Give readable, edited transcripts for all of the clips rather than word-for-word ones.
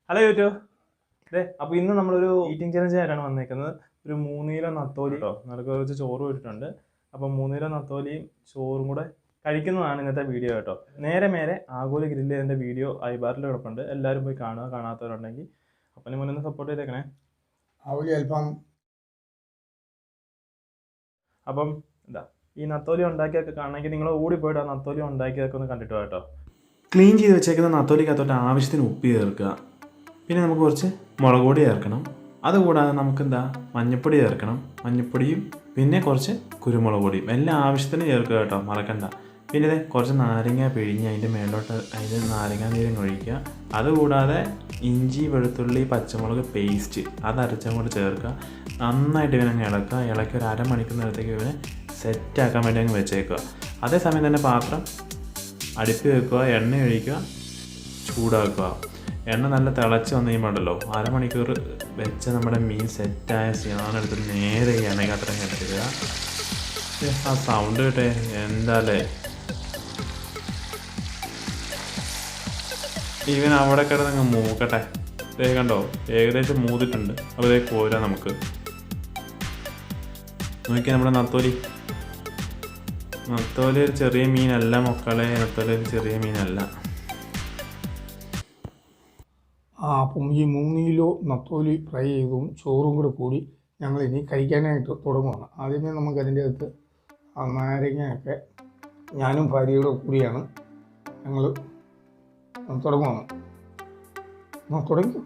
Hello YouTube. അതെ, അപ്പോൾ ഇന്ന് നമ്മളൊരു ഈറ്റിംഗ് ചലഞ്ച് ആയിട്ടാണ് വന്നേക്കുന്നത്. ഒരു 3 കിലോ നത്തോലി കേട്ടോ, നിനക്ക് കുറച്ച് ചോറ് ഇട്ടിട്ടുണ്ട്. അപ്പം 3 കിലോ നത്തോലിയും ചോറും കൂടെ കഴിക്കുന്നതാണ് ഇന്നത്തെ വീഡിയോ കേട്ടോ. നേരെ ആഗോളി ഗ്രില്ല് ചെയ്തതിൻ്റെ വീഡിയോ ഐബാറിൽ കിടപ്പുണ്ട്. എല്ലാവരും പോയി കാണുക, കാണാത്തവരുണ്ടെങ്കിൽ. അപ്പം മുന്നേ സപ്പോർട്ട് ചെയ്തേക്കണേ. അപ്പം എന്താ ഈ നത്തോലി ഉണ്ടാക്കിയൊക്കെ കാണണമെങ്കിൽ നിങ്ങൾ ഓടിപ്പോയിട്ട് ആ നത്തോലി ഉണ്ടാക്കിയതൊക്കെ ഒന്ന് കണ്ടിട്ട് കേട്ടോ. ക്ലീൻ ചെയ്ത് വെച്ചേക്കുന്ന നത്തോലിക്കകത്തോട്ട് ആവശ്യത്തിന് ഉപ്പ് ചേർക്കുക. പിന്നെ നമുക്ക് കുറച്ച് മുളക് പൊടി ചേർക്കണം. അതുകൂടാതെ നമുക്കെന്താ മഞ്ഞൾപ്പൊടി ചേർക്കണം. മഞ്ഞൾപ്പൊടിയും പിന്നെ കുറച്ച് കുരുമുളക് പൊടിയും എല്ലാം ആവശ്യത്തിന് ചേർക്കുക കേട്ടോ, മറക്കണ്ട. പിന്നെ ഇത് കുറച്ച് നാരങ്ങ പിഴിഞ്ഞ് അതിൻ്റെ മേലോട്ട് അതിൻ്റെ നാരങ്ങ നീരും ഒഴിക്കുക. അതുകൂടാതെ ഇഞ്ചി വെളുത്തുള്ളി പച്ചമുളക് പേസ്റ്റ് അത് അരച്ചങ്ങോട്ട് ചേർക്കുക. നന്നായിട്ട് ഇവനെ ഇളക്കുക. ഇളക്കി ഒരു അരമണിക്കൂർ നേരത്തേക്ക് ഇവനെ സെറ്റാക്കാൻ വേണ്ടി അങ്ങ് വെച്ചേക്കുക. അതേസമയം തന്നെ പാത്രം അടുപ്പി വെക്കുക, എണ്ണ ഒഴിക്കുക, ചൂടാക്കുക. എണ്ണ നല്ല തിളച്ച് വന്നു കഴിയുമ്പോഴല്ലോ അരമണിക്കൂർ വെച്ച നമ്മുടെ മീൻ സെറ്റായ സാധനം നേരെ ഈ എണ്ണയ്ക്കകത്ത് ഇട്ടിടുക. ആ സൗണ്ട് കേട്ടെ എന്താല്ലേ, ഇവൻ അവിടെ കിടന്നങ്ങ് മൂക്കട്ടെ. ഇതേ കണ്ടോ, ഏകദേശം മൂതിട്ടുണ്ട്. അപ്പോൾ ഇതേ കോരാ നമുക്ക്. നോക്കിയാൽ നമ്മുടെ നത്തോലി ഒരു ചെറിയ മീനല്ല മക്കളെ, നത്തോലി ഒരു ചെറിയ മീനല്ല. അപ്പം ഈ 3 കിലോ നത്തോലി ഫ്രൈ ചെയ്തും ചോറും കൂടെ കൂടി ഞങ്ങൾ ഇനി കഴിക്കാനായിട്ട് തുടങ്ങുകയാണ്. ആദ്യമേ നമുക്ക് അതിൻ്റെ അകത്ത് നാരങ്ങയൊക്കെ ഞാനും ഭാര്യയുടെ കൂടിയാണ് ഞങ്ങൾ തുടങ്ങുകയാണ്. തുടങ്ങി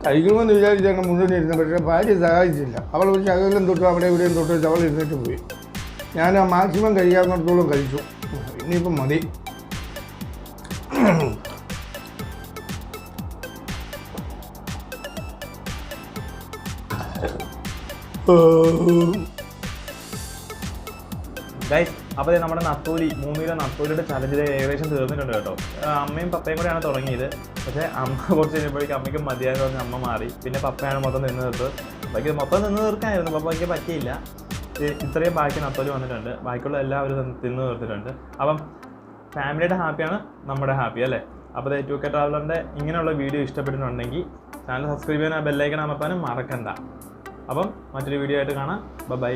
കഴിക്കണമെന്ന് വിചാരിച്ചാണ് മുന്നോട്ട് ഇരുന്നത്. പക്ഷേ ഭാര്യ സഹായിച്ചില്ല. അവൾ ഒരു ശകലം തൊട്ട് അവിടെ ഇവിടെയും തൊട്ട് അവൾ ഇരുന്നിട്ട് പോയി. ഞാൻ ആ മാക്സിമം കഴിയാവുന്നിടത്തോളം കഴിച്ചു. ഇനിയിപ്പം മതി. ഗൈസ്, അപ്പോൾ നമ്മുടെ നത്തോലി 3 കിലോ നത്തോലിയുടെ ചലഞ്ച് ഏകദേശം തീർന്നിട്ടുണ്ട് കേട്ടോ. അമ്മയും പപ്പയും കൂടെയാണ് തുടങ്ങിയത്. പക്ഷേ അമ്മ കുറച്ച് കഴിഞ്ഞപ്പോഴേക്കും അമ്മയ്ക്ക് മതിയായെന്ന് പറഞ്ഞ് അമ്മ മാറി. പിന്നെ പപ്പയാണ് മൊത്തം നിന്ന് തീർത്ത്. ബാക്കി മൊത്തം നിന്ന് തീർക്കാനായിരുന്നു, പപ്പയ്ക്ക് പറ്റിയില്ല. ഇത്രയും ബാക്കി നത്തോലി വന്നിട്ടുണ്ട്. ബാക്കിയുള്ള എല്ലാവരും തിന്ന് തീർത്തിട്ടുണ്ട്. അപ്പം ഫാമിലിയുടെ ഹാപ്പിയാണ് നമ്മുടെ ഹാപ്പി അല്ലേ. അപ്പോൾ 2K ട്രാവലറിൻ്റെ ഇങ്ങനെയുള്ള വീഡിയോ ഇഷ്ടപ്പെട്ടിട്ടുണ്ടെങ്കിൽ ചാനൽ സബ്സ്ക്രൈബ് ചെയ്യാൻ, ആ ബെല്ലൈക്കൺ അമർത്താനും മറക്കണ്ട. അപ്പം മറ്റൊരു വീഡിയോ ആയിട്ട് കാണാം. ബൈ.